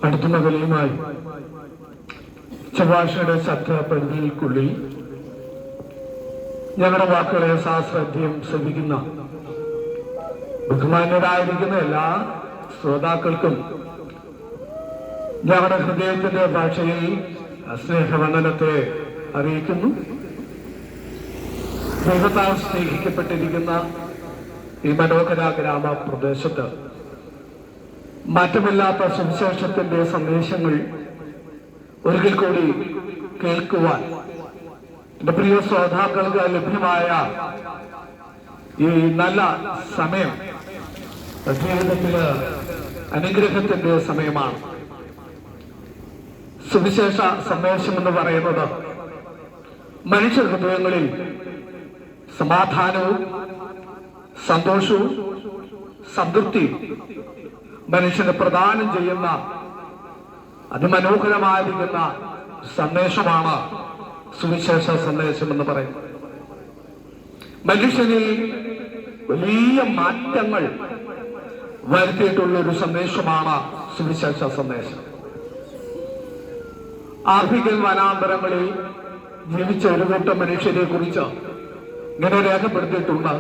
അടുത്ത വിലയുമായി ചൊവ്വാഴ്ചയുടെ ശബ്ദപരിധിക്കുള്ളിൽ ഞങ്ങളുടെ വാക്കുകളെ സാശ്രദ്ധയും ശ്രദ്ധിക്കുന്ന ബഹുമാന്യരായിരിക്കുന്ന എല്ലാ ശ്രോതാക്കൾക്കും ഞങ്ങളുടെ ഹൃദയത്തിന്റെ ഭാഷയിൽ സ്നേഹവന്ദനത്തെ അറിയിക്കുന്നു. ദൈവത്താൽ സ്നേഹിക്കപ്പെട്ടിരിക്കുന്ന ഈ മനോഹര ഗ്രാമപ്രദേശത്ത് മാറ്റമില്ലാത്ത സുവിശേഷത്തിന്റെ സന്ദേശങ്ങൾ ഒരിക്കൽ കൂടി കേൾക്കുവാൻ എന്റെ പ്രിയ ശ്രോതാക്കൾക്ക് ലഭ്യമായ ഈ നല്ല സമയം ജീവിതത്തില് അനുഗ്രഹത്തിന്റെ സമയമാണ്. സുവിശേഷ സന്ദേശം എന്ന് പറയുന്നത് മനുഷ്യ ഹൃദയങ്ങളിൽ സമാധാനവും സന്തോഷവും സംതൃപ്തിയും മനുഷ്യന് പ്രദാനം ചെയ്യുന്ന അതിമനോഹരമായിരിക്കുന്ന സന്ദേശമാണ് സുവിശേഷ സന്ദേശം എന്ന് പറയുന്നത്. മനുഷ്യനിൽ വലിയ മാറ്റങ്ങൾ വരുത്തിയിട്ടുള്ള ഒരു സന്ദേശമാണ് സുവിശേഷ സന്ദേശം. ആഫ്രിക്കൻ വനാന്തരങ്ങളിൽ ജീവിച്ച ഒരു കൂട്ടം മനുഷ്യരെ കുറിച്ച് ഇങ്ങനെ രേഖപ്പെടുത്തിയിട്ടുണ്ട്.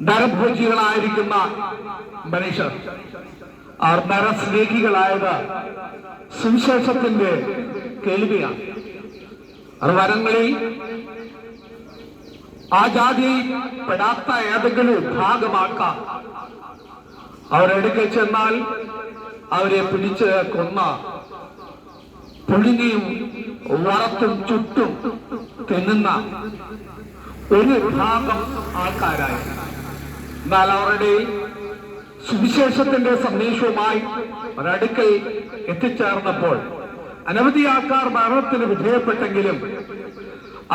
നരഭോജികളായിരിക്കുന്ന മനുഷ്യർ, അവർ നരസ്നേഹികളായത് സുവിശേഷത്തിന്റെ കേൾവിയാണ്. അവർ വനങ്ങളിൽ ആ ജാതി പെടാത്ത ഏതെങ്കിലും ഭാഗമാക്കാം അവരെടുക്കൽ ചെന്നാൽ അവരെ പിടിച്ച് കൊന്ന പുഴുങ്ങിയും വറത്തും ചുട്ടും തിന്നുന്ന ഒരു വിഭാഗം ആൾക്കാരായി. എന്നാൽ അവരുടെ സുവിശേഷത്തിന്റെ സന്ദേശവുമായി ഒരടുക്കൽ എത്തിച്ചേർന്നപ്പോൾ അനവധി ആൾക്കാർ മരണത്തിന് വിധേയപ്പെട്ടെങ്കിലും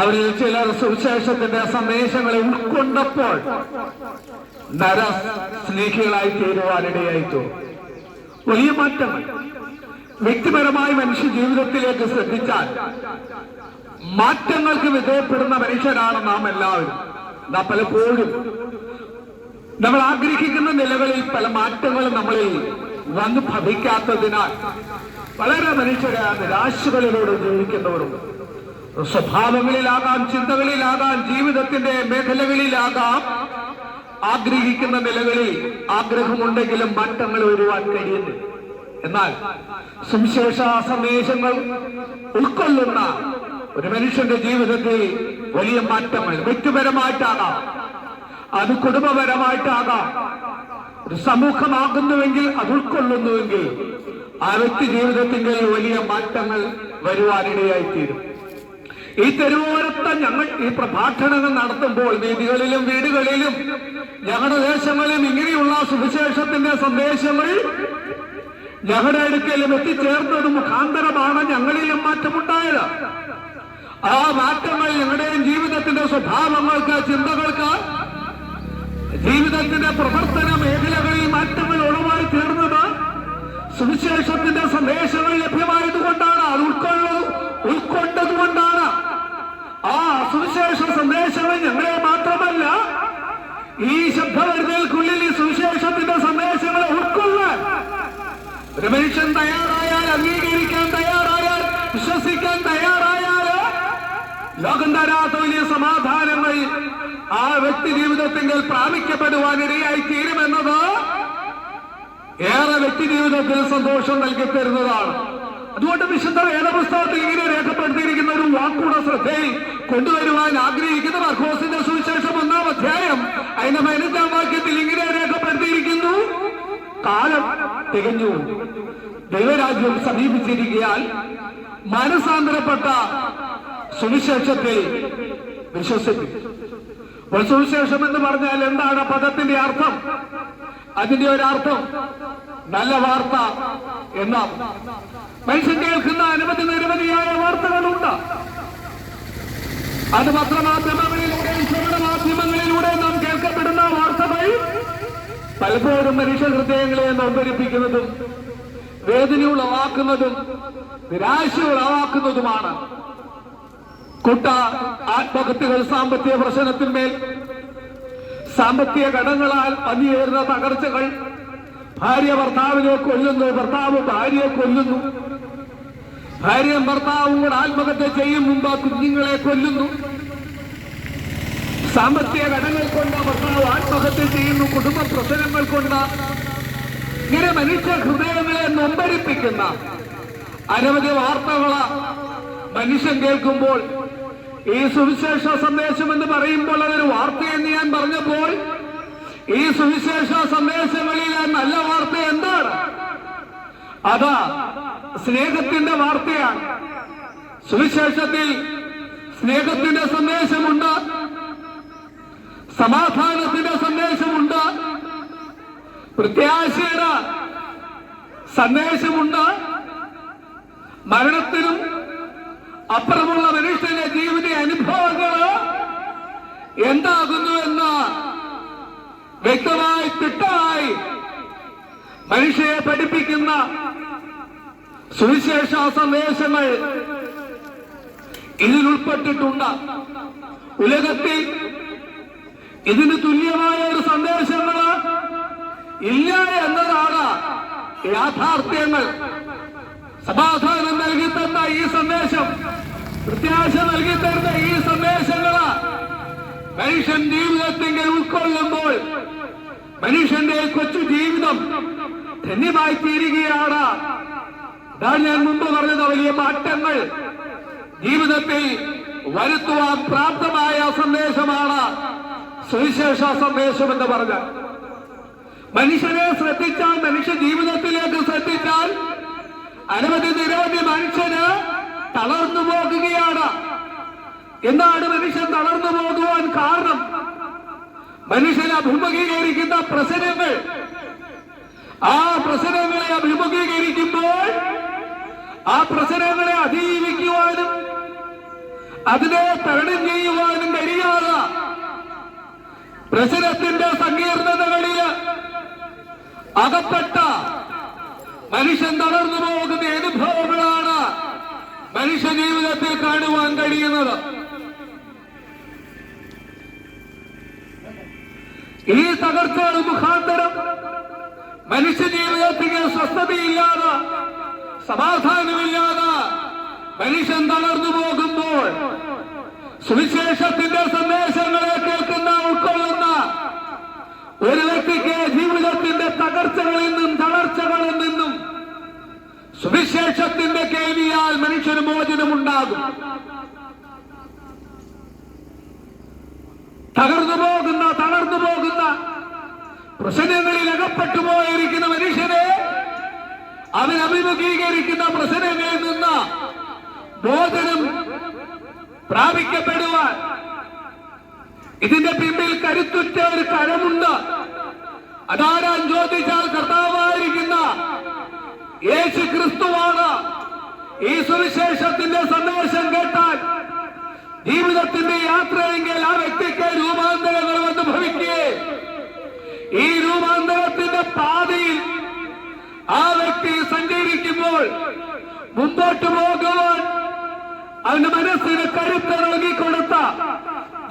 അവരിൽ ചിലർ സുവിശേഷത്തിന്റെ സന്ദേശങ്ങളെ ഉൾക്കൊണ്ടപ്പോൾ നര സ്നേഹികളായി തീരുവാനിടയായിത്തോ. വലിയ മാറ്റങ്ങൾ വ്യക്തിപരമായി മനുഷ്യ ജീവിതത്തിലേക്ക് ശ്രദ്ധിച്ചാൽ മാറ്റങ്ങൾക്ക് വിധേയപ്പെടുന്ന മനുഷ്യരാണ് നാം എല്ലാവരും. നാം പലപ്പോഴും നമ്മൾ ആഗ്രഹിക്കുന്ന നിലകളിൽ പല മാറ്റങ്ങളും നമ്മളിൽ വന്നു ഭവിക്കാത്തതിനാൽ വളരെ മനുഷ്യരെ നിരാശകളിലൂടെ ജീവിക്കുന്നവരുണ്ട്. സ്വഭാവങ്ങളിലാകാം, ചിന്തകളിലാകാം, ജീവിതത്തിന്റെ മേഖലകളിലാകാം. ആഗ്രഹിക്കുന്ന നിലകളിൽ ആഗ്രഹമുണ്ടെങ്കിലും മാറ്റങ്ങൾ വരുവാൻ കഴിയുന്നു. എന്നാൽ സുവിശേഷ സന്ദേശങ്ങൾ ഉൾക്കൊള്ളുന്ന ഒരു മനുഷ്യന്റെ ജീവിതത്തിൽ വലിയ മാറ്റങ്ങൾ വ്യക്തിപരമായിട്ടാകാം, അത് കുടുംബപരമായിട്ടാകാം, ഒരു സമൂഹമാകുന്നുവെങ്കിൽ അത് ഉൾക്കൊള്ളുന്നുവെങ്കിൽ ആ വ്യക്തി ജീവിതത്തിൽ വലിയ മാറ്റങ്ങൾ വരുവാനിടയായിത്തീരും. ഈ തെരുവോരത്ത് ഞങ്ങൾ ഈ പ്രഭാഷണങ്ങൾ നടത്തുമ്പോൾ വീതികളിലും വീടുകളിലും ഞങ്ങളുടെ ദേശങ്ങളിലും ഇങ്ങനെയുള്ള സുവിശേഷത്തിന്റെ സന്ദേശങ്ങൾ ഞങ്ങളുടെ അടുക്കലും എത്തിച്ചേർന്നത് മുഖാന്തരമാണ് ഞങ്ങളിലും മാറ്റമുണ്ടായത്. ആ മാറ്റങ്ങൾ ഞങ്ങളുടെയും ജീവിതത്തിന്റെ സ്വഭാവങ്ങൾക്ക്, ചിന്തകൾക്ക്, ജീവിതത്തിന്റെ പ്രവർത്തന മേഖലകളിൽ മാറ്റങ്ങൾ ഉളവായി തീർന്നത് സുവിശേഷത്തിന്റെ സന്ദേശങ്ങൾ ലഭ്യമായതുകൊണ്ടാണ്, അത് ഉൾക്കൊണ്ടതുകൊണ്ടാണ്. ആ സുവിശേഷ സന്ദേശങ്ങൾ ഞങ്ങളെ മാത്രമല്ല, ഈ ശബ്ദവരുതൽക്കുള്ളിൽ ഈ സുവിശേഷത്തിന്റെ സന്ദേശങ്ങളെ ഉൾക്കൊള്ളാൻ ഒരു മനുഷ്യൻ തയ്യാറായാൽ, അംഗീകരിക്കാൻ തയ്യാറായാൽ, വിശ്വസിക്കാൻ തയ്യാറായാൽ ലോകം തരാത്ത വലിയ സമാധാനങ്ങൾ ആ വ്യക്തി ജീവിതത്തിൽ പ്രാപിക്കപ്പെടുവാനിടയായി തീരുമെന്നത് ഏറെ വ്യക്തി ജീവിതത്തിൽ സന്തോഷം നൽകി തരുന്നതാണ്. അതുകൊണ്ട് വിശുദ്ധ വേദപുസ്തകത്തിൽ ഇങ്ങനെ രേഖപ്പെടുത്തിയിരിക്കുന്ന ഒരു വാക്കൂടെ ശ്രദ്ധയിൽ കൊണ്ടുവരുവാൻ ആഗ്രഹിക്കുന്ന മർക്കോസിന്റെ സുവിശേഷം 1-ാം അധ്യായം അതിന്റെ 15-ാം വാക്യത്തിൽ ഇങ്ങനെ രേഖപ്പെടുത്തിയിരിക്കുന്നു: കാലം തികഞ്ഞു, ദൈവരാജ്യം സമീപിച്ചിരിക്കയാൽ മനസാന്തരപ്പെട്ട സുവിശേഷത്തിൽ വിശ്വസിപ്പിക്കും. സുവിശേഷം എന്ന് പറഞ്ഞാൽ എന്താണ് പദത്തിന്റെ അർത്ഥം? അതിന്റെ ഒരർത്ഥം നല്ല വാർത്ത എന്നാണ്. മനുഷ്യൻ കേൾക്കുന്ന നിരവധിയായ വാർത്തകളുണ്ട്. അത് പത്രമാധ്യമങ്ങളിലൂടെയും ശ്രവണ മാധ്യമങ്ങളിലൂടെ നാം കേൾക്കപ്പെടുന്ന വാർത്തകൾ പലപ്പോഴും മനുഷ്യ ഹൃദയങ്ങളെ നൊമ്പരിപ്പിക്കുന്നതും വേദന ഉളവാക്കുന്നതും നിരാശ ഉളവാക്കുന്നതുമാണ്. കൂട്ട ആത്മഹത്യകൾ, സാമ്പത്തിക പ്രശ്നത്തിന്മേൽ, സാമ്പത്തിക കടങ്ങളാൽ പതിയേറുന്ന തകർച്ചകൾ, ഭാര്യ ഭർത്താവിനെ കൊല്ലുന്നു, ഭർത്താവ് ഭാര്യയെ കൊല്ലുന്നു, ഭാര്യയും ഭർത്താവും കൂടെ ആത്മഹത്യ ചെയ്യും മുമ്പ് കുഞ്ഞുങ്ങളെ കൊല്ലുന്നു, സാമ്പത്തിക കടങ്ങൾ കൊണ്ട് ഭർത്താവ് ആത്മഹത്യ ചെയ്യുന്നു, കുടുംബ പ്രശ്നങ്ങൾ കൊണ്ട്. ഇങ്ങനെ മനുഷ്യ ഹൃദയങ്ങളെ നൊമ്പരിപ്പിക്കുന്ന അനവധി വാർത്തകൾ മനുഷ്യൻ കേൾക്കുമ്പോൾ ഈ സുവിശേഷ സന്ദേശം എന്ന് പറയുമ്പോൾ അതൊരു വാർത്തയെന്ന് ഞാൻ പറഞ്ഞപ്പോൾ ഈ സുവിശേഷ സന്ദേശങ്ങളിലെ നല്ല വാർത്ത എന്താണ്? അതാ സ്നേഹത്തിന്റെ വാർത്തയാണ്. സുവിശേഷത്തിൽ സ്നേഹത്തിന്റെ സന്ദേശമുണ്ട്, സമാധാനത്തിന്റെ സന്ദേശമുണ്ട്, പ്രത്യാശയുടെ സന്ദേശമുണ്ട്. മരണത്തിനും അപ്പുറമുള്ള മനുഷ്യന്റെ ജീവിത അനുഭവങ്ങൾ എന്താകുന്നു എന്ന് വ്യക്തമായി തിട്ടമായി മനുഷ്യരെ പഠിപ്പിക്കുന്ന സുവിശേഷ സന്ദേശങ്ങൾ ഇതിൽ ഉൾപ്പെട്ടിട്ടുണ്ട്. ഉലകത്തിൽ ഇതിന് തുല്യമായ ഒരു സന്ദേശങ്ങൾ ഇല്ല എന്നതാണ് യാഥാർത്ഥ്യങ്ങൾ. സമാധാനം നൽകി തന്ന ഈ സന്ദേശം, പ്രത്യാശ നൽകി തരുന്ന ഈ സന്ദേശങ്ങൾ മനുഷ്യൻ ജീവിതത്തിൽ ഉൾക്കൊള്ളുമ്പോൾ മനുഷ്യന്റെ കൊച്ചു ജീവിതം ധന്യമായി തീരുകയാണ്. അതാണ് ഞാൻ മുമ്പ് പറഞ്ഞത്, വലിയ മാറ്റങ്ങൾ ജീവിതത്തിൽ വരുത്തുവാൻ പ്രാപ്തമായ സന്ദേശമാണ് സുവിശേഷ സന്ദേശം എന്ന് പറഞ്ഞാൽ. മനുഷ്യനെ ശ്രദ്ധിച്ചാൽ, മനുഷ്യ ജീവിതത്തിലേക്ക് ശ്രദ്ധിച്ചാൽ അനവധി നിരവധി മനുഷ്യന് തളർന്നു പോകുകയാണ്. എന്താണ് മനുഷ്യൻ തളർന്നു പോകുവാൻ കാരണം? മനുഷ്യൻ അഭിമുഖീകരിക്കുന്ന പ്രശ്നങ്ങൾ. ആ പ്രശ്നങ്ങളെ അഭിമുഖീകരിക്കുമ്പോൾ ആ പ്രശ്നങ്ങളെ അതിജീവിക്കുവാനും അതിനെ തരണം ചെയ്യുവാനും കഴിയാതെ പ്രശ്നത്തിന്റെ സങ്കീർണതകളിൽ അകപ്പെട്ട മനുഷ്യൻ തളർന്നു പോകുന്ന അനുഭവങ്ങളാണ് മനുഷ്യ ജീവിതത്തിൽ കാണുവാൻ കഴിയുന്നത്. ഈ തകർച്ചകൾ മുഖാന്തരം മനുഷ്യ ജീവിതത്തിന് സ്വസ്ഥതയില്ലാതെ, സമാധാനമില്ലാതെ മനുഷ്യൻ തളർന്നു പോകുമ്പോൾ സുവിശേഷത്തിന്റെ സന്ദേശങ്ങളെ കേൾക്കുന്ന, ഉൾക്കൊള്ളുന്ന ഒരു വ്യക്തിക്ക് ജീവിതത്തിന്റെ തകർച്ചകളിൽ നിന്നും തളർച്ചകളിൽ നിന്നും സുവിശേഷത്തിന്റെ കേൾവിയാൽ മനുഷ്യന് മോചനമുണ്ടാകും. തളർന്നു പോകുന്ന പ്രശ്നങ്ങളിൽ അകപ്പെട്ടു പോയിരിക്കുന്ന മനുഷ്യനെ അവൻ അഭിമുഖീകരിക്കുന്ന പ്രശ്നങ്ങളിൽ നിന്ന് മോചനം പ്രാപിക്കപ്പെടുവാൻ ഇതിന്റെ പിന്നിൽ കരുത്തുറ്റ ഒരു കരമുണ്ട്. അതാരാൻ ചോദിച്ചാൽ കർത്താവായിരിക്കുന്ന യേശു ക്രിസ്തുവാണ്. ഈ സുവിശേഷത്തിന്റെ സന്ദേശം കേട്ടാൽ ജീവിതത്തിന്റെ യാത്രയെങ്കിൽ ആ വ്യക്തിക്ക് രൂപാന്തരങ്ങൾ വന്ന് ഭവിക്കുകയും ഈ രൂപാന്തരത്തിന്റെ പാതയിൽ ആ വ്യക്തി സഞ്ചരിക്കുമ്പോൾ മുമ്പോട്ട് പോകുവാൻ അവന്റെ മനസ്സിന് കരുത്ത് നൽകിക്കൊടുത്ത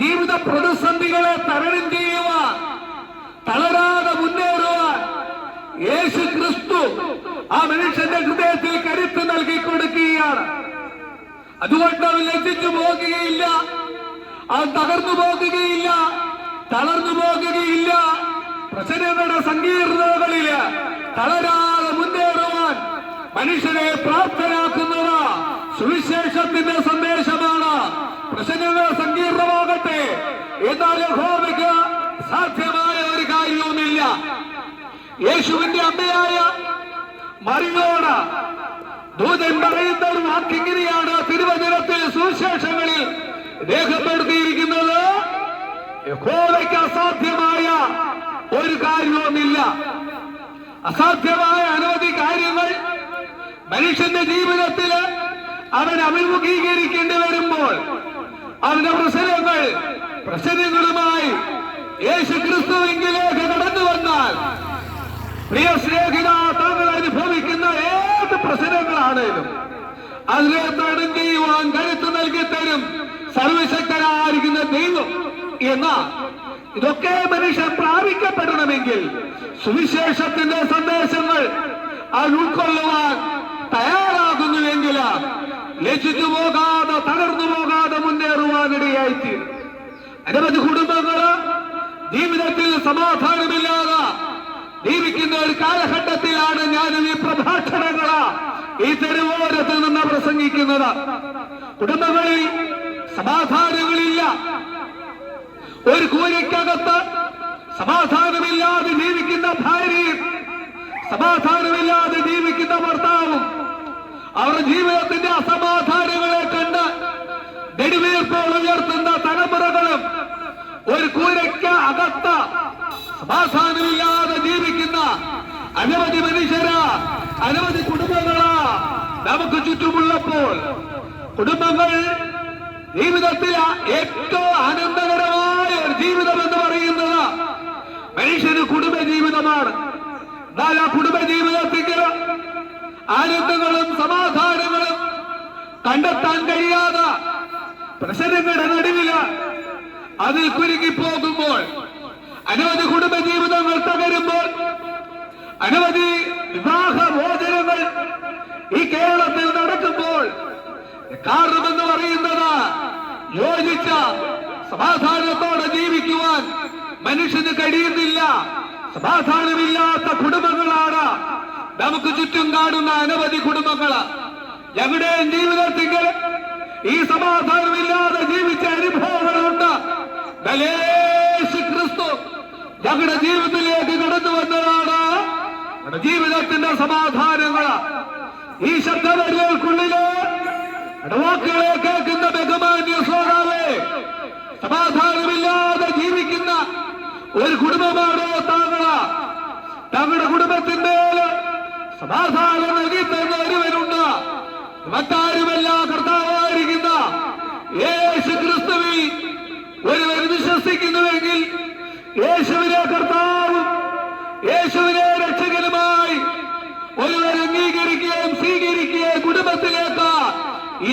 ജീവിത പ്രതിസന്ധികളെ തരണം ചെയ്യുവാൻ, തളരാതെ മുന്നേറുവാൻ യേശു ക്രിസ്തു ആ മനുഷ്യന്റെ ഹൃദയത്തിൽ കരുത്ത് നൽകിക്കൊടുക്കുകയാണ്. അതുകൊണ്ട് അവൻ ലജ്ജിച്ചു പോകുകയില്ല, അവൻ തകർന്നു പോകുകയില്ല, തളർന്നു പോകുകയില്ല. പ്രശ്നങ്ങളുടെ സങ്കീർണതകളില് തളരാതെ മുന്നേറുവാൻ മനുഷ്യനെ പ്രാപ്തനാക്കുന്നത് സുവിശേഷത്തിന്റെ സന്ദേശമാണ്. പ്രശ്നങ്ങൾ സങ്കീർണമാകട്ടെ, എന്നാൽ യഹോവയ്ക്ക് സാധ്യമായ ഒരു കാര്യവുമില്ല. യേശുവിന്റെ അമ്മയായ മറിയോട് ദൂതൻ പറയുന്ന ഒരു വാക്കിങ്ങനെയാണ് തിരുവചനത്തിൽ സുവിശേഷങ്ങളിൽ രേഖപ്പെടുത്തിയിരിക്കുന്നത്: യഹോവയ്ക്ക് അസാധ്യമായ ഒരു കാര്യവുമില്ല. അസാധ്യമായ അനവധി കാര്യങ്ങൾ മനുഷ്യന്റെ ജീവിതത്തിൽ അവൻ അഭിമുഖീകരിക്കേണ്ടി വരുമ്പോൾ അവന്റെ പ്രശ്നങ്ങളുമായി യേശു ക്രിസ്തുവിലേക്ക് കടന്നു വന്നാൽ, പ്രിയ സ്നേഹിത, താങ്കൾ അനുഭവിക്കുന്ന ഏത് പ്രശ്നങ്ങളാണേലും അതിനെ തടം ചെയ്യുവാൻ കരുത്ത് നൽകി തരും സർവശക്തനായിരിക്കുന്ന ദൈവം. എന്നാൽ ഇതൊക്കെ മനുഷ്യൻ പ്രാപിക്കപ്പെടണമെങ്കിൽ സുവിശേഷത്തിന്റെ സന്ദേശങ്ങൾ അത് ഉൾക്കൊള്ളുവാൻ തയ്യാറാകുന്നുവെങ്കിൽ ലജ്ജിച്ചു പോകാതെ തകർന്നു പോകാതെ മുന്നേറുവാനിടയായിത്തീരും. അനവധി കുടുംബങ്ങള് ജീവിതത്തിൽ സമാധാനമില്ലാതെ ജീവിക്കുന്ന ഒരു കാലഘട്ടത്തിലാണ് ഞാനും ഈ പ്രഭാഷണങ്ങള് ഈ തെരുവോരത്തിൽ നിന്ന് പ്രസംഗിക്കുന്നത്. കുടുംബങ്ങളിൽ സമാധാനങ്ങളില്ല. ഒരു കൂരയ്ക്കകത്ത് സമാധാനമില്ലാതെ ജീവിക്കുന്ന ഭാര്യയും സമാധാനമില്ലാതെ ജീവിക്കുന്ന ഭർത്താവും അവരുടെ ജീവിതത്തിന്റെ അസമാധാനങ്ങളെ കണ്ട് നെടുവീർപ്പോൾ ഉയർത്തുന്ന തലമുറകളും ഒരു കൂരയ്ക്ക് അകത്ത് സമാധാനമില്ലാതെ ജീവിക്കുന്ന അനവധി മനുഷ്യരാ, അനവധി കുടുംബങ്ങളാ നമുക്ക് ചുറ്റുമുള്ളപ്പോൾ കുടുംബങ്ങൾ ജീവിതത്തിൽ ഏറ്റവും ആനന്ദകരമായ ഒരു ജീവിതം എന്ന് പറയുന്നത് മനുഷ്യന് കുടുംബ ജീവിതമാണ്. എന്നാൽ ആ കുടുംബ ജീവിതത്തിൽ ആനന്ദങ്ങളും സമാധാനങ്ങളും കണ്ടെത്താൻ കഴിയാതെ പ്രശ്നങ്ങളുടെ നടുവില് അതിൽ കുരുങ്ങിപ്പോകുമ്പോൾ, അനവധി കുടുംബ ജീവിതങ്ങൾ തകരുമ്പോൾ, അനവധി വിവാഹ മോചനങ്ങൾ ഈ കേരളത്തിൽ നടക്കുമ്പോൾ കാരണമെന്ന് പറയുന്നത് യോജിച്ച സമാധാനത്തോടെ ജീവിക്കുവാൻ മനുഷ്യന് കഴിയുന്നില്ല. സമാധാനമില്ലാത്ത കുടുംബങ്ങളാണ് നമുക്ക് ചുറ്റും കാണുന്ന അനവധി കുടുംബങ്ങൾ. ഞങ്ങളുടെയും ജീവിതത്തിൽ ഈ സമാധാനമില്ലാതെ ജീവിച്ച അനുഭവങ്ങളുണ്ട്. യേശു ക്രിസ്തു ഞങ്ങളുടെ ജീവിതത്തിലേക്ക് കടന്നു വന്നതാണ് നമ്മുടെ ജീവിതത്തിന്റെ സമാധാനങ്ങൾ. ഈ ശബ്ദവരികൾക്കുള്ളില് വാക്കുകളെ കേൾക്കുന്ന ബഹുമാന്യ ശ്രോതാവേ, സമാധാനമില്ലാതെ ജീവിക്കുന്ന ഒരു കുടുംബമാണോ താങ്കള്? തങ്ങളുടെ കുടുംബത്തിന്മേല് സമാധാനം നൽകി തന്ന ഒരുവനുണ്ട്. മറ്റാരുമല്ല, കർത്താവായിരിക്കുന്ന യേശു ക്രിസ്തുവിൽ ഒരുവൻ വിശ്വസിക്കുന്നുവെങ്കിൽ യേശുവിനെ കർത്താവും യേശുവിനെ രക്ഷകനുമായി ഒരുവൻ അംഗീകരിക്കുകയും സ്വീകരിക്കുകയും കുടുംബത്തിലേക്ക്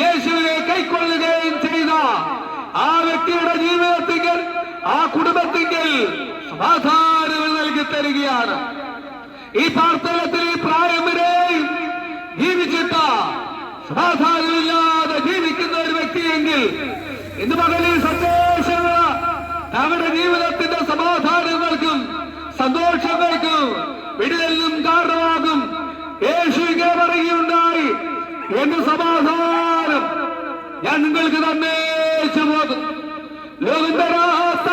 യേശുവിനെ കൈക്കൊള്ളുകയും ചെയ്ത ആ വ്യക്തിയുടെ ജീവിതത്തിൽ ആ കുടുംബത്തിൽ സമാധാനം നൽകി തരികയാണ്. ഈ പ്രാർത്ഥനത്തിൽ ഈ പ്രായം വരെയും ജീവിച്ചിട്ട് സമാധാനമില്ലാതെ ജീവിക്കുന്ന ഒരു വ്യക്തിയെങ്കിൽ ഇന്ന് പകലിൽ സന്തോഷങ്ങൾ തങ്ങളുടെ ജീവിതത്തിന്റെ സമാധാനങ്ങൾക്കും സന്തോഷങ്ങൾക്കും വിടുതലിനും കാരണമാകും. യേശുവിനെ പറയുകയുണ്ടായി, എന്റെ സമാധാനം ഞാൻ നിങ്ങൾക്ക് തന്നേച്ചു പോകും. ലോകന്തരാത്ത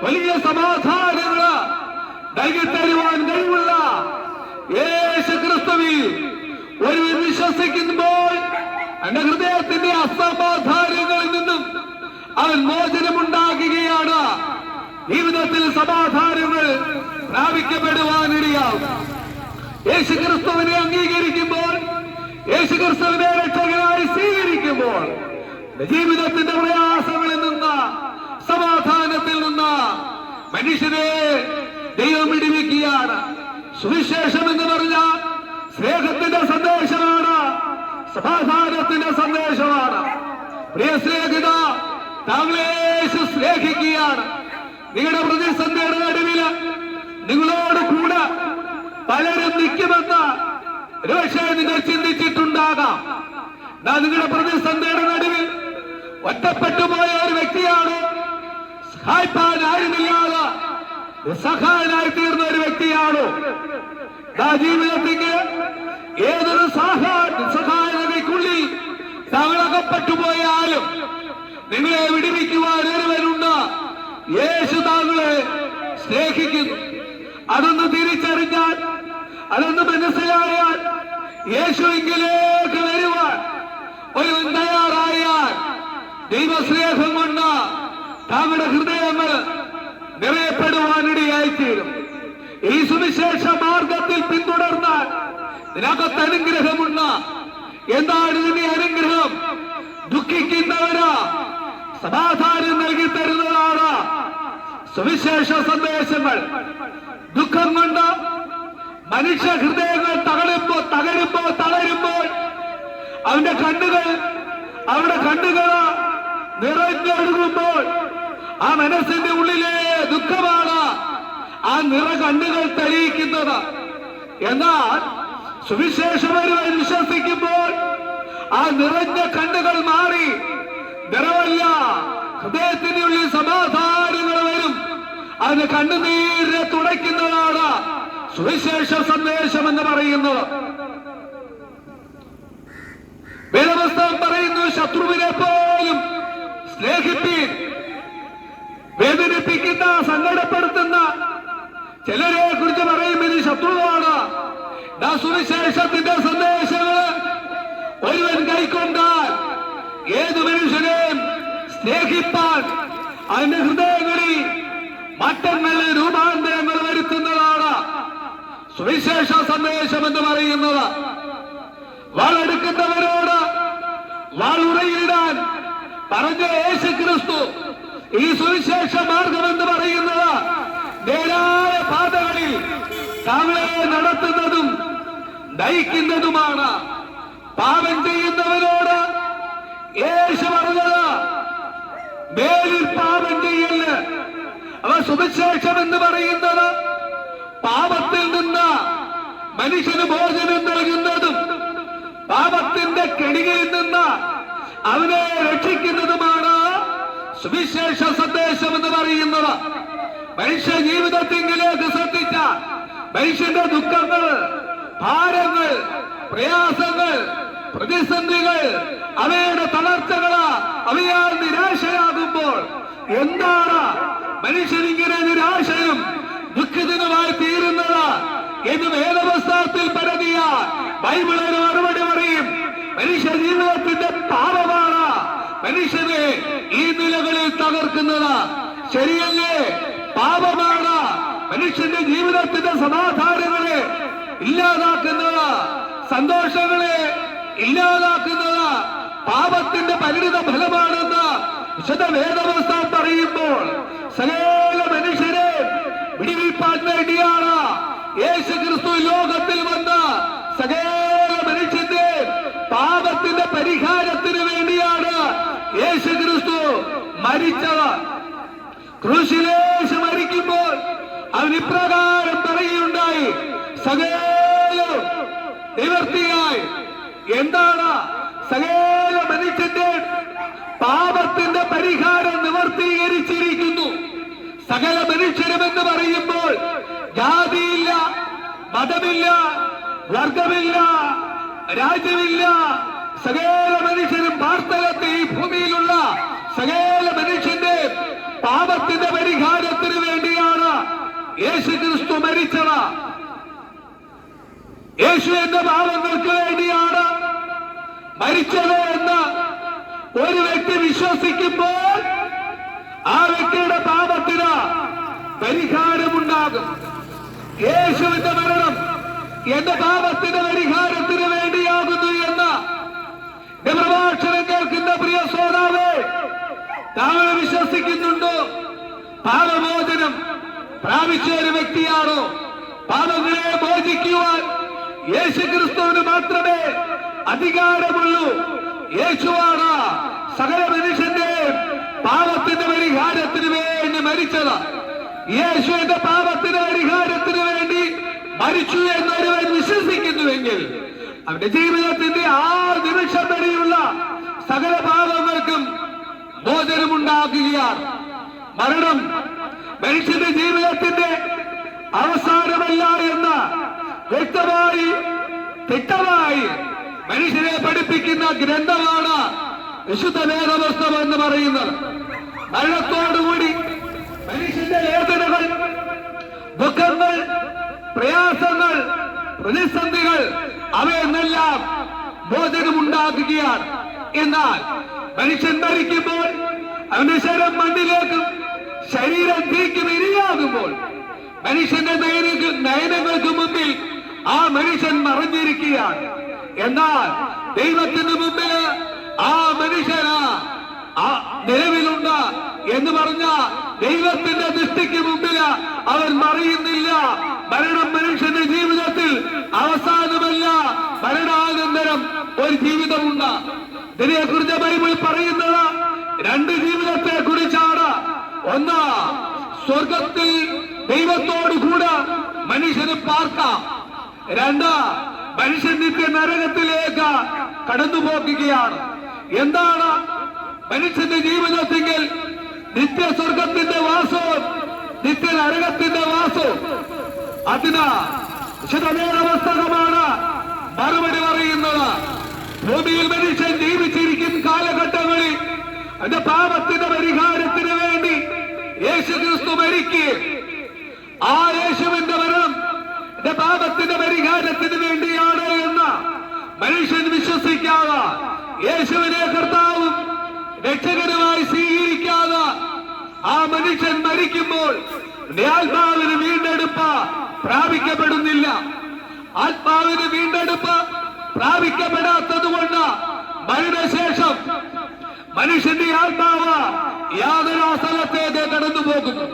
വലിയ സമാധാനങ്ങള് നൽകിത്തരുവാൻ കഴിവുള്ള യേശു ക്രിസ്തുവിൽ ഒരു വിശ്വസിക്കുമ്പോൾ എന്റെ ഹൃദയത്തിന്റെ അസമാധാനങ്ങളിൽ നിന്നും അവൻ മോചനമുണ്ടാകുകയാണ്. ജീവിതത്തിൽ സമാധാനങ്ങൾ പ്രാപിക്കപ്പെടുവാനിടയാവും. യേശു ക്രിസ്തുവിനെ അംഗീകരിക്കുമ്പോൾ, യേശു ക്രിസ്തുവിനെ രക്ഷകനായി സ്വീകരിക്കുമ്പോൾ ജീവിതത്തിന്റെ പ്രയാസങ്ങളിൽ നിന്ന്, സമാധാനത്തിൽ നിന്ന് മനുഷ്യനെ ദൈവം വിടുവിക്കുകയാണ്. സുവിശേഷം എന്ന് പറഞ്ഞാൽ സ്നേഹത്തിന്റെ സന്ദേശമാണ്, സമാധാനത്തിന്റെ സന്ദേശമാണ്. പ്രിയ സ്നേഹിത, താങ്കളെ യേശു സ്നേഹിക്കുകയാണ്. നിങ്ങളുടെ പ്രതിസന്ധിയുടെ നടുവില് നിങ്ങളോട് കൂടെ പലരും നിൽക്കുമെന്ന് ഒരുപക്ഷെ നിങ്ങൾ ചിന്തിച്ചിട്ടുണ്ടാകാം. നിങ്ങളുടെ പ്രതിസന്ധിയുടെ നടുവിൽ ഒറ്റപ്പെട്ടു പോയ ഒരു വ്യക്തിയാണ്, സഹായിപ്പാൻ ആരുമില്ലാതെ സഹായനായി തീർന്ന ഒരു വ്യക്തിയാണോ? ജീവിതത്തിന് ഏതൊരു സഹായതയ്ക്കുള്ളിൽ താങ്കളകപ്പെട്ടു പോയാലും നിങ്ങളെ വിടുവിക്കുവാൻ ഒരുവനുണ്ട്. യേശു താങ്കളെ സ്നേഹിക്കുന്നു. അതൊന്ന് തിരിച്ചറിഞ്ഞാൽ, അതൊന്ന് മനസ്സിലായാൽ, യേശുവിലേക്ക് വരുവാൻ ഒരുവൻ തയ്യാറായാൽ ദൈവസ്നേഹം കൊണ്ട് താങ്കളുടെ ഹൃദയങ്ങൾ നിറയപ്പെടുവാനിടയായിത്തീരും. ഈ സുവിശേഷ മാർഗത്തിൽ പിന്തുടർന്നാൽ നിനക്കത്ത് അനുഗ്രഹമുണ്ട്. എന്താണ് ഇതിന്റെ അനുഗ്രഹം? ദുഃഖിക്കുന്നവര് സമാധാനം നൽകി തരുന്നതാണ് സുവിശേഷ സന്ദേശങ്ങൾ. ദുഃഖം കൊണ്ട് മനുഷ്യ ഹൃദയങ്ങൾ തളരുമ്പോൾ അവന്റെ കണ്ണുകൾ നിറഞ്ഞൊഴുകുമ്പോൾ ആ മനസ്സിന്റെ ഉള്ളിലെ ദുഃഖമാണ് ആ നിറ കണ്ണുകൾ തെളിയിക്കുന്നത്. എന്നാൽ സുവിശേഷപരമായി വിശ്വസിക്കുമ്പോൾ ആ നിറഞ്ഞ കണ്ണുകൾ മാറി നിറവല്ല, ഹൃദയത്തിനുള്ളിൽ സമാധാനങ്ങൾ വരും. അതിന് കണ്ണുനീരെ തുടയ്ക്കുന്നതാണ് സുവിശേഷ സന്ദേശം എന്ന് പറയുന്നത്. വേദപുസ്തകം പറയുന്നു, ശത്രുവിനെ പോലും സ്നേഹിപ്പീൻ. വേദനിപ്പിക്കുന്ന, സങ്കടപ്പെടുത്തുന്ന ചിലരെ കുറിച്ച് പറയുന്നത് ശത്രുവാണ്. സുവിശേഷത്തിന്റെ സന്ദേശങ്ങള് ഒരുവൻ കൈക്കൊണ്ടാൽ ഏതു മനുഷ്യനെയും സ്നേഹിപ്പാൻ അതിന്റെ ഹൃദയങ്ങളിൽ മാറ്റങ്ങളിൽ രൂപാന്തരങ്ങൾ വരുത്തുന്നതാണ് സുവിശേഷ സന്ദേശം എന്ന് പറയുന്നത്. വാളെടുക്കുന്നവരോട് വാളുറയിലിടാൻ പറഞ്ഞ യേശു ക്രിസ്തു ഈ സുവിശേഷ മാർഗം എന്ന് പറയുന്നത് നേരായ പാതകളിൽ താങ്കളെ നടത്തുന്നതും നയിക്കുന്നതുമാണ്. പാപം ചെയ്യുന്നവരോട് യേശു പറഞ്ഞത് മേലിൽ പാപം ചെയ്യല്. അവ സുവിശേഷം എന്ന് പറയുന്നത് പാപത്തിൽ നിന്ന് മനുഷ്യന് മോചനം നൽകുന്നതും പാപത്തിന്റെ കെണികളിൽ നിന്ന് അവനെ രക്ഷിക്കുന്നതുമാണ് സുവിശേഷ സന്ദേശം എന്ന് പറയുന്നത്. മനുഷ്യ ജീവിതത്തിലേക്ക് ശ്രദ്ധിച്ച മനുഷ്യന്റെ ദുഃഖങ്ങൾ, ഭാരങ്ങൾ, പ്രയാസങ്ങൾ, പ്രതിസന്ധികൾ, അവയുടെ തളർച്ചകൾ, അവയാൽ നിരാശയാകുമ്പോൾ എന്താണ് മനുഷ്യനിങ്ങനെ നിരാശയും ദുഃഖിതനുമായി തീരുന്നത് എന്ന് വേദപുസ്തകത്തിൽ പരതിയ ബൈബിളിന് മറുപടി പറയും. മനുഷ്യ ജീവിതത്തിന്റെ പാപമാണ് മനുഷ്യനെ ഈ നിലകളിൽ തകർക്കുന്നത്. ശരിയല്ലേ? പാപമാണ് മനുഷ്യന്റെ ജീവിതത്തിന്റെ സമാധാനങ്ങളെ ഇല്ലാതാക്കുന്നത്, സന്തോഷങ്ങളെ ഇല്ലാതാക്കുന്നത് പാപത്തിന്റെ പരിണിത ഫലമാണെന്ന് വിശുദ്ധ വേദപുസ്തകം പറയുമ്പോൾ സകല മനുഷ്യരെ വിടിവിപ്പാൻ വേണ്ടിയാണ് യേശു ക്രിസ്തു ലോകത്തിൽ വന്ന് സകല മനുഷ്യന്റെ പാപത്തിന്റെ പരിഹാരത്തിന് വേണ്ടിയാണ് യേശു ക്രിസ്തു മരിച്ചത്. ക്രൂശിലേശ് മരിക്കുമ്പോൾ അവൻ ഇപ്രകാരം പറയുകയുണ്ടായി, സകലം നിവർത്തിയായി. എന്താണ്? സകല മനുഷ്യന്റെ പാപത്തിന്റെ പരിഹാരം നിവർത്തീകരിച്ചിരിക്കുന്നു. സകല മനുഷ്യരുമെന്ന് പറയുമ്പോൾ ജാതിയില്ല, മതമില്ല, വർഗമില്ല, രാജ്യമില്ല. സകല മനുഷ്യരും വാർത്തകത്ത് ഈ ഭൂമിയിലുള്ള സകല മനുഷ്യന്റെ പാപത്തിന്റെ പരിഹാരത്തിന് വേണ്ടിയാണ് യേശു ക്രിസ്തു മരിച്ചത്. യേശു എന്ന പാപങ്ങൾക്ക് വേണ്ടിയാണ് മരിച്ചത് എന്ന് ഒരു വ്യക്തി വിശ്വസിക്കുമ്പോൾ ആ വ്യക്തിയുടെ പാപത്തിന് പരിഹാരമുണ്ടാകും. യേശുവിന്റെ മരണം എന്റെ പാപത്തിന്റെ പരിഹാരത്തിന് വേണ്ടിയാകുന്നു എന്ന് പ്രഭാഷണം കേൾക്കുന്ന പ്രിയ ശ്രോതാവേ, താങ്കൾ വിശ്വസിക്കുന്നുണ്ടോ? പാപമോചനം പ്രാപിച്ച ഒരു വ്യക്തിയാണോ? പാപങ്ങളെ മോചിക്കുവാൻ യേശു ക്രിസ്തുവിന് മാത്രമേ അധികാരമുള്ളൂ. യേശുവാണ് സകല മനുഷ്യന്റെ പാപത്തിന്റെ പരിഹാരത്തിന് വേണ്ടി മരിച്ചത്. യേശു എന്റെ പാപത്തിന്റെ പരിഹാരത്തിന് വേണ്ടി മരിച്ചു എന്നൊരുവൻ വിശ്വസിക്കുന്നുവെങ്കിൽ അവന്റെ ജീവിതത്തിന്റെ ആ നിമിഷം വരെയുള്ള സകല പാപങ്ങൾക്കും മോചനമുണ്ടാക്കുകയാണ്. മരണം മനുഷ്യന്റെ ജീവിതത്തിന്റെ അവസാനമല്ല എന്ന് വ്യക്തമായി തിട്ടമായി മനുഷ്യനെ പഠിപ്പിക്കുന്ന ഗ്രന്ഥമാണ് വിശുദ്ധ വേദപുസ്തകം എന്ന് പറയുന്നത്. മരണത്തോടുകൂടി മനുഷ്യന്റെ വേദനകൾ, ദുഃഖങ്ങൾ, പ്രയാസങ്ങൾ, പ്രതിസന്ധികൾ അവയെന്നെല്ലാം മോചനമുണ്ടാക്കുകയാണ്. എന്നാൽ മനുഷ്യൻ മരിക്കുമ്പോൾ അവന്റെ ശരീരം മണ്ണിലേക്കും ശരീരം തീക്കും ഇരയാകുമ്പോൾ മനുഷ്യന്റെ നയനങ്ങൾക്ക് മുമ്പിൽ ആ മനുഷ്യൻ മറഞ്ഞിരിക്കുകയാണ്. എന്നാൽ ദൈവത്തിന് മുമ്പിൽ ആ മനുഷ്യന് ആ നിലവിലുണ്ട് എന്ന് പറഞ്ഞ ദൈവത്തിന്റെ ദൃഷ്ടിക്ക് മുമ്പിൽ അവൻ മറിയുന്നില്ല. മരണം മനുഷ്യന്റെ ജീവിതത്തിൽ അവസാനമല്ല, മരണാനന്തരം ഒരു ജീവിതമുണ്ട്. ഇതിനെക്കുറിച്ച് ബൈബിൾ പറയുന്നത് രണ്ട് ജീവിതത്തെ കുറിച്ചാണ്. ഒന്ന്, സ്വർഗത്തിൽ ദൈവത്തോടു കൂടെ മനുഷ്യന് പാർക്കാം. രണ്ട്, മനുഷ്യൻ നിത്യ നരകത്തിലേക്ക് കടന്നുപോകുകയാണ്. എന്താണ് മനുഷ്യന്റെ ജീവിതത്തിൽ നിത്യസ്വർഗത്തിന്റെ വാസവും നിത്യ നരകത്തിന്റെ വാസവും? അതിന് വിശുദ്ധ പുസ്തകമാണ് മറുപടി പറയുന്നത്. ഭൂമിയിൽ മനുഷ്യൻ ജീവിച്ചിരിക്കുന്ന കാലഘട്ടങ്ങളിൽ അതിന്റെ പാപത്തിന്റെ പരിഹാരത്തിന് വേണ്ടി യേശുക്രിസ്തു മരിക്കുകയും ആ യേശുവിന്റെ മരണം എന്റെ പാപത്തിന്റെ പരിഹാരത്തിന് വേണ്ടിയാണ് എന്ന് മനുഷ്യൻ വിശ്വസിക്കാതെ യേശുവിനെ കർത്താവും രക്ഷകനുമായി സ്വീകരിക്കാതെ ആ മനുഷ്യൻ മരിക്കുമ്പോൾ ആത്മാവിന് വീണ്ടെടുപ്പ് പ്രാപിക്കപ്പെടുന്നില്ല. ആത്മാവിന് വീണ്ടെടുപ്പ് പ്രാപിക്കപ്പെടാത്തത് കൊണ്ട് മരണശേഷം മനുഷ്യന്റെ ആത്മാവ് യാതൊരു സ്ഥലത്തേക്ക് കടന്നു പോകുന്നു.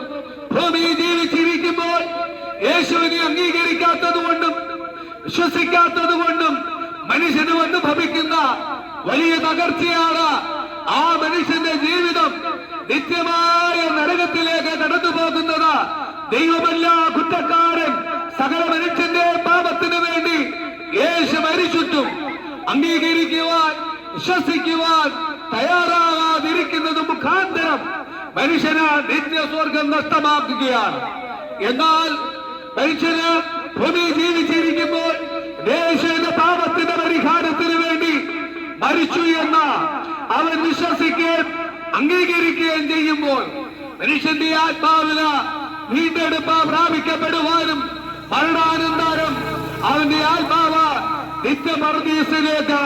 ഭൂമിയിൽ ജീവിച്ചിരിക്കുമ്പോൾ യേശുവിനെ അംഗീകരിക്കാത്തത് കൊണ്ടും വിശ്വസിക്കാത്തത് കൊണ്ടും മനുഷ്യന് വന്ന് ഭവിക്കുന്ന വലിയ തകർച്ചയാണ്. ആ മനുഷ്യന്റെ ജീവിതം നിത്യമായ നരകത്തിലേക്ക് കടന്നു പോകുന്നത്. ദൈവമല്ല കുറ്റക്കാരൻ. സകല മനുഷ്യന്റെ പാപത്തിന് വേണ്ടി യേശു മരിച്ചിട്ടും അംഗീകരിക്കുവാൻ വിശ്വസിക്കുവാൻ തയ്യാറാകാതിരിക്കുന്നത് മുഖാന്തരം മനുഷ്യന് നിത്യസ്വർഗം നഷ്ടമാക്കുകയാണ്. എന്നാൽ മനുഷ്യന് ഭൂമി ജീവിച്ചിരിക്കുമ്പോൾ യേശുവിന്റെ പാപത്തിന്റെ പരിഹാരത്തിന് വേണ്ടി മരിച്ചു എന്ന് അവൻ വിശ്വസിക്കുകയും അംഗീകരിക്കുകയും ചെയ്യുമ്പോൾ മനുഷ്യന്റെ ആത്മാവിന് വീണ്ടെടുപ്പ് പ്രാപിക്കപ്പെടുവാനും മരണാനന്തരം അവന്റെ ആത്മാവ് നിത്യപർദീസിലേക്ക്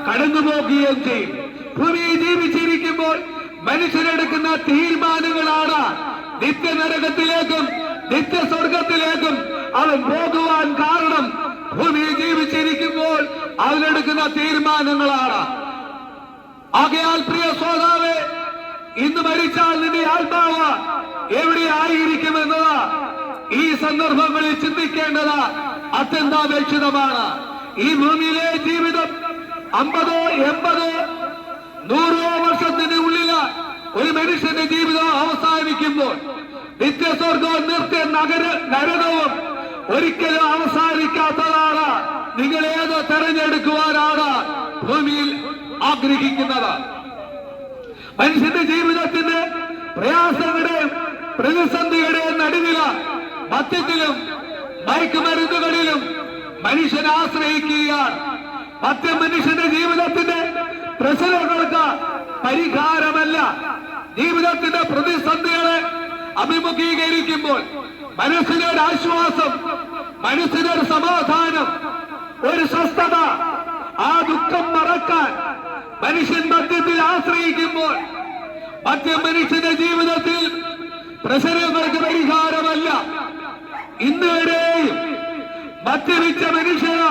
കടന്നുപോകുകയും ചെയ്യും. ഭൂമിയിൽ ജീവിച്ചിരിക്കുമ്പോൾ മനുഷ്യരെടുക്കുന്ന തീരുമാനങ്ങളാണ് നിത്യനരകത്തിലേക്കും നിത്യസ്വർഗത്തിലേക്കും അവൻ പോകുവാൻ കാരണം. ഭൂമിയിൽ ജീവിച്ചിരിക്കുമ്പോൾ അവനെടുക്കുന്ന തീരുമാനങ്ങളാണ്. ആകയാൽ പ്രിയ ശ്രോതാവേ, ഇന്ന് മരിച്ചാൽ നിന്റെ ആത്മാവ് എവിടെയായിരിക്കുമെന്നത് ഈ സന്ദർഭങ്ങളിൽ ചിന്തിക്കേണ്ടത് അത്യന്താപേക്ഷിതമാണ്. ഈ ഭൂമിയിലെ ജീവിതം 50, 80, 100 വർഷത്തിന് ഉള്ളില് ഒരു മനുഷ്യന്റെ ജീവിതം അവസാനിക്കുമ്പോൾ നിത്യസ്വർഗവും നിത്യ നരകവും ഒരിക്കലും അവസാനിക്കാത്തതാണ്. നിങ്ങൾ ഏത് തെരഞ്ഞെടുക്കുവാനാണ് ഭൂമിയിൽ ആഗ്രഹിക്കുന്നത്? മനുഷ്യന്റെ ജീവിതത്തിന്റെ പ്രയാസങ്ങളുടെയും പ്രതിസന്ധിയുടെയും നടുവില് മദ്യത്തിലും മയക്കുമരുന്നുകളിലും മനുഷ്യൻ ആശ്രയിക്കുകയാണ്. മദ്യം മനുഷ്യന്റെ ജീവിതത്തിന്റെ പ്രശ്നങ്ങൾക്ക് പരിഹാരമല്ല. ജീവിതത്തിന്റെ പ്രതിസന്ധികളെ അഭിമുഖീകരിക്കുമ്പോൾ മനസ്സിനൊരു ആശ്വാസം, മനസ്സിനൊരു സമാധാനം, ഒരു സ്വസ്ഥത, ആ ദുഃഖം മറക്കാൻ മനുഷ്യൻ മദ്യത്തിൽ ആശ്രയിക്കുമ്പോൾ മദ്യം മനുഷ്യന്റെ ജീവിതത്തിൽ പ്രശ്നങ്ങൾക്ക് പരിഹാരമല്ല. ഇന്നുവരെയും മദ്യപിച്ച മനുഷ്യന്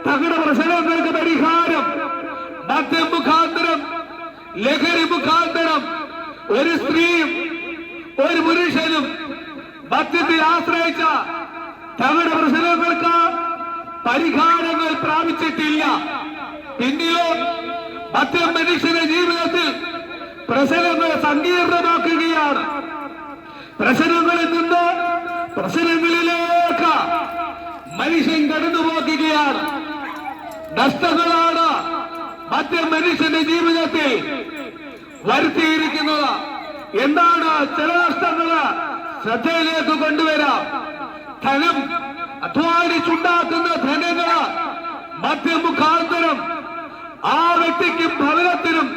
തങ്ങളുടെ പ്രശ്നങ്ങൾക്ക് പരിഹാരം മദ്യം മുഖാന്തരം, ലഹരി മുഖാന്തരം ഒരു സ്ത്രീയും ഒരു പുരുഷനും മദ്യത്തിൽ ആശ്രയിച്ച തങ്ങളുടെ പ്രശ്നങ്ങൾക്ക് പരിഹാരങ്ങൾ പ്രാപിച്ചിട്ടില്ല. പിന്നിലോ മദ്യം മനുഷ്യന്റെ ജീവിതത്തിൽ പ്രശ്നങ്ങൾ സങ്കീർണമാക്കുകയാണ്. പ്രശ്നങ്ങളിൽ നിന്ന് പ്രശ്നങ്ങളിലേക്ക് മനുഷ്യൻ കടന്നുപോകുകയാണ്. നഷ്ടങ്ങളാണ് മദ്യം മനുഷ്യന്റെ ജീവിതത്തിൽ വരുത്തിയിരിക്കുന്നത്. എന്താണ് ചില നഷ്ടങ്ങള് ശ്രദ്ധയിലേക്ക് കൊണ്ടുവരാം. ധനം, അധ്വാനിച്ചുണ്ടാക്കുന്ന ധനങ്ങള് മദ്യം മുഖാന്തരം ആ വ്യക്തിക്കും ഭവനത്തിനും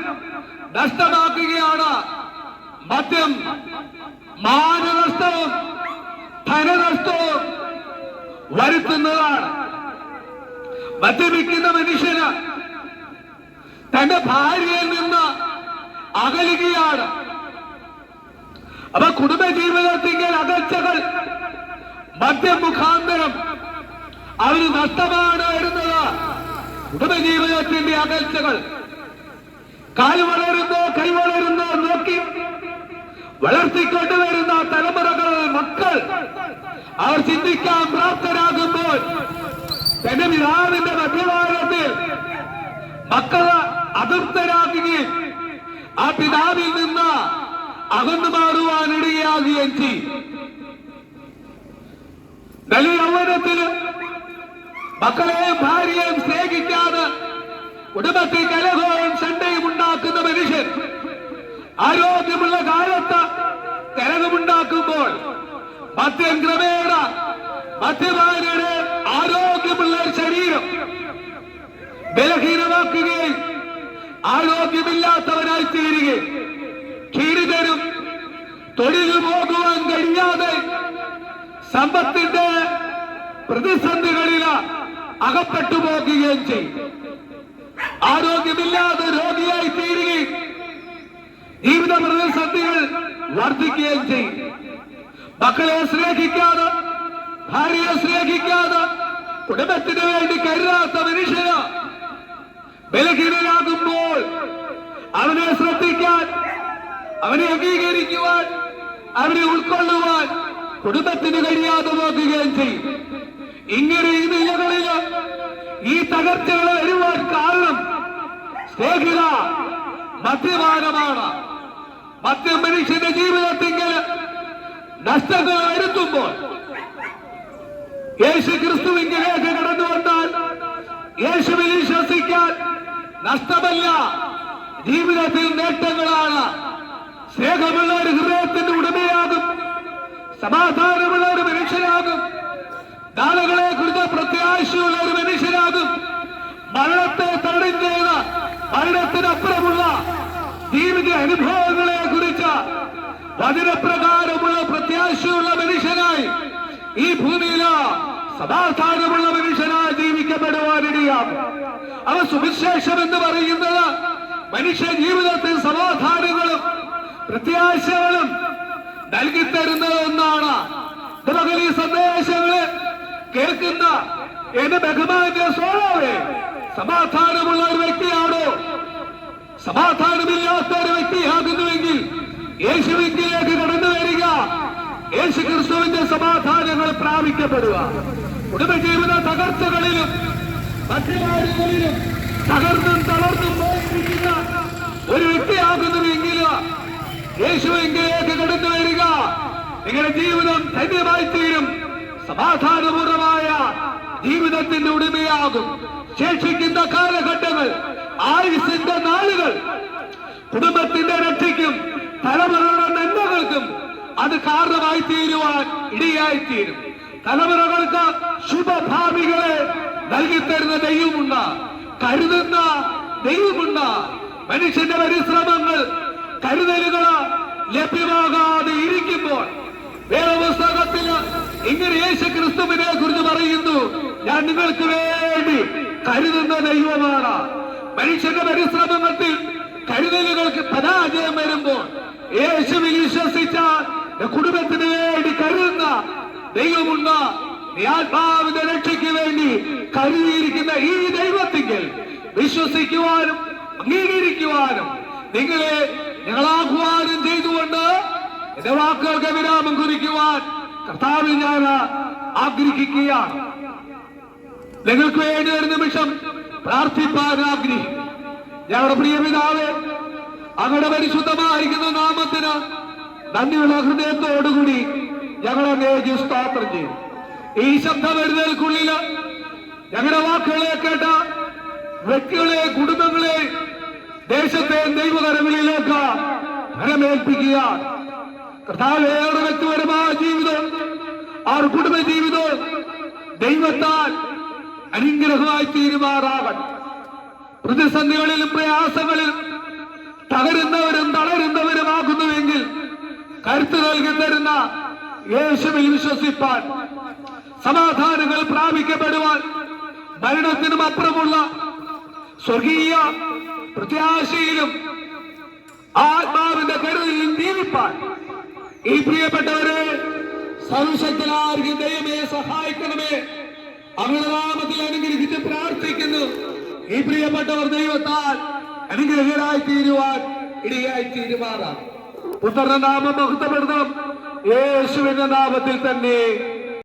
നഷ്ടമാക്കുകയാണ്. മദ്യം മാനനഷ്ടവും ധനനഷ്ടവും വരുത്തുന്നതാണ്. മദ്യപിക്കുന്ന മനുഷ്യന് തന്റെ ഭാര്യയിൽ നിന്ന് അകലുകയാണ്. അപ്പൊ കുടുംബജീവിതത്തിൽ അകൽച്ചകൾ മദ്യം മുഖാന്തരം അവന് നഷ്ടമാണ് വരുന്നത്. കുടുംബജീവിതത്തിന്റെ അകൽച്ചകൾ കാൽ വളരുന്നോ കൈ വളരുന്നോ നോക്കി വളർത്തിക്കൊണ്ടുവരുന്ന തലമുറകൾ, മക്കൾ അവർ ചിന്തിക്കാൻ പ്രാപ്തരാകുമ്പോൾ തന്റെ പിതാവിന്റെ മധ്യകാലത്തിൽ മക്കള് അതൃപ്തരാകുകയും ആ പിതാവിൽ നിന്ന് അകന്നു മാറുവാൻ ഇടയാകുകയും ചെയ്യും. വലിയ യൗവനത്തില് മക്കളെയും ഭാര്യയെയും സ്നേഹിക്കാതെ കുടുംബത്തിൽ കലഹവും ശണ്ടയും ഉണ്ടാക്കുന്ന മനുഷ്യൻ ആരോഗ്യമുള്ള കാലത്ത് കലഹമുണ്ടാക്കുമ്പോൾ മദ്യം ക്രമേണ മദ്യപാനിയുടെ ആരോഗ്യമുള്ള ശരീരം ബലഹീനമാക്കുകയും ആരോഗ്യമില്ലാത്തവനായി തീരുകയും ക്ഷീണിതരും തൊഴിൽ പോകുവാൻ കഴിയാതെ സമ്പത്തിന്റെ പ്രതിസന്ധികളിൽ അകപ്പെട്ടു പോകുകയും ചെയ്യും. ആരോഗ്യമില്ലാതെ രോഗിയായി തീരുകയും ജീവിത പ്രതിസന്ധികൾ വർദ്ധിക്കുകയും ചെയ്യും. മക്കളെ സ്നേഹിക്കാതെ ഭാര്യയെ സ്നേഹിക്കാതെ കുടുംബത്തിന് വേണ്ടി കരുതാത്ത മനുഷ്യന് ബലഹീനനാകുമ്പോൾ അവനെ ശ്രദ്ധിക്കാൻ, അവനെ അംഗീകരിക്കുവാൻ, അവനെ ഉൾക്കൊള്ളുവാൻ കുടുംബത്തിന് കഴിയാതെ പോകുകയും ചെയ്യും. ഇങ്ങനെ ഈ നിലകളില് ഈ തകർച്ചകൾ വരുവാൻ കാരണം സ്നേഹിത മദ്യപാനമാണ്. മദ്യം മനുഷ്യന്റെ ജീവിതത്തിൽ നഷ്ടങ്ങൾ വരുത്തുമ്പോൾ യേശു ക്രിസ്തുവിലേക്ക് കടന്നു വന്നാൽ യേശുവിൽ വിശ്വസിക്കാൻ നഷ്ടമല്ല, ജീവിതത്തിൽ നേട്ടങ്ങളാണ്. സ്നേഹമുള്ള ഒരു ഹൃദയത്തിന്റെ ഉടമയാകും, സമാധാനമുള്ള ഒരു മനുഷ്യനാകും, നാളുകളെ കുറിച്ച് പ്രത്യാശയുള്ള ഒരു മനുഷ്യനാകും. മരണത്തെ തടഞ്ഞ മരണത്തിനപ്പുറമുള്ള ജീവിത അനുഭവങ്ങളെ കുറിച്ച് വചനപ്രകാരമുള്ള പ്രത്യാശയുള്ള മനുഷ്യനായി ഈ ഭൂമിയില് സമാധാനമുള്ള മനുഷ്യനായി ജീവിക്കപ്പെടുവാനിടയാകും. അവ സുവിശേഷം എന്ന് പറയുന്നത് മനുഷ്യ ജീവിതത്തിൽ സമാധാനങ്ങളും പ്രത്യാശകളും നൽകിത്തരുന്ന ഒന്നാണ്. ഈ സന്ദേശങ്ങള് കേൾക്കുന്ന എന്റെ ബഹുമാന്റെ സോളവേ, സമാധാനമുള്ള ഒരു വ്യക്തിയാണോ? സമാധാനമില്ലാത്ത ഒരു വ്യക്തിയാകുന്നുവെങ്കിൽ യേശുവിലേക്ക് കടന്നു വരിക, യേശു ക്രിസ്തുവിന്റെ സമാധാനങ്ങൾ പ്രാപിക്കപ്പെടുക. കുടുംബജീവിത തകർച്ചകളിലും മധ്യമാരികളിലും തകർന്നും തളർന്നും പോയിരിക്കുന്ന ഒരു വ്യക്തിയാകുന്നുവെങ്കിൽ യേശുവിലേക്ക് കടന്നു വരിക. നിങ്ങളുടെ ജീവിതം ധന്യമായി തീരും, സമാധാനപൂർവമായ ജീവിതത്തിന്റെ ഉടമയാകും. ശേഷിക്കുന്ന കാലഘട്ടങ്ങൾ, ആയുസിന്റെ നാളുകൾ കുടുംബത്തിന്റെ രക്ഷയ്ക്കും തലമുറകളുടെ നന്മകൾക്കും അത് കാരണമായി തീരുവാൻ ഇടയായിത്തീരും. തലമുറകൾക്ക് ശുഭഭാവികളെ നൽകിത്തരുന്ന ദൈവമുണ്ട്, കരുതുന്ന ദൈവമുണ്ട്. മനുഷ്യന്റെ പരിശ്രമങ്ങൾ, കരുതലുകൾ ലഭ്യമാകാതെ ഇരിക്കുമ്പോൾ വേദപുസ്തകത്തിൽ ഇങ്ങനെ യേശു ക്രിസ്തുവിനെ കുറിച്ച് പറയുന്നു, ഞാൻ നിങ്ങൾക്ക് വേണ്ടി കരുതുന്ന ദൈവമാണ്. മനുഷ്യന്റെ പരിശ്രമത്തിൽ കരുതലുകൾക്ക് പരാജയം വരുമ്പോൾ യേശുവിൽ വിശ്വസിച്ച കുടുംബത്തിന് വേണ്ടി കരുതുന്ന ദൈവമുണ്ട്. ഈ ആത്മാവിന്റെ രക്ഷയ്ക്ക് വേണ്ടി കരുതിയിരിക്കുന്ന ഈ ദൈവത്തിങ്കിൽ വിശ്വസിക്കുവാനും അംഗീകരിക്കുവാനും നിങ്ങളെ ഞങ്ങളാഹ്വാനം ചെയ്തുകൊണ്ട് എന്റെ വാക്കുകൾക്ക് വിരാമം കുറിക്കുവാൻ കർത്താവിൽ ഞാൻ ആഗ്രഹിക്കുകയാണ്. നിങ്ങൾക്ക് വേണ്ടി ഒരു നിമിഷം പ്രാർത്ഥിപ്പാൻ ആഗ്രഹിക്കും. ഞങ്ങളുടെ പ്രിയ പിതാവേ, അങ്ങയുടെ പരിശുദ്ധമായിരിക്കുന്ന നാമത്തിന് നന്ദിയുള്ള ഹൃദയത്തോടുകൂടി ഞങ്ങളെ അങ്ങേക്ക് സ്തോത്രം ചെയ്യും. ഈ ശബ്ദമരുതൽക്കുള്ളില് ഞങ്ങളുടെ വാക്കുകളെ കേട്ട വ്യക്തികളെ, കുടുംബങ്ങളെ, ദേശത്തെ ദൈവകരങ്ങളിലേക്ക് ഫലമേൽപ്പിക്കുക. കർത്താവേ, അവരുടെ വ്യക്തിപരമായ ജീവിതം, അവർ കുടുംബ ജീവിതം ദൈവത്താൽ അനുഗ്രഹമായി തീരുമാറാകട്ടെ. പ്രതിസന്ധികളിലും പ്രയാസങ്ങളിലും തകരുന്നവരും തളരുന്നവരുമാകുന്നുവെങ്കിൽ കരുത്ത് നൽകി തരുന്ന യേശുവിൽ വിശ്വസിപ്പാൻ, സമാധാനങ്ങൾ പ്രാപിക്കപ്പെടുവാൻ, മരണത്തിനും അപ്പുറമുള്ള സ്വർഗീയ പ്രത്യാശയിലും ആത്മാവിന്റെ കരുതലിലും ജീവിപ്പാൻ ഈ പ്രിയപ്പെട്ടവരെ സർവശക്തനായിരിക്കും ദൈവമേ സഹായിക്കണമേ. അങ്ങയുടെ നാമത്തിൽ അനുഗ്രഹിച്ച് പ്രാർത്ഥിക്കുന്നു. ഈ പ്രിയപ്പെട്ടവർ ദൈവത്താൽ അനുഗ്രഹീതരായി തീരുവാൻ ഇടയായി തീരുമാറാം. പുത്രന്റെ നാമം മഹത്വപ്പെടുത്തണം. യേശുവിന്റെ നാമത്തിൽ തന്നെ.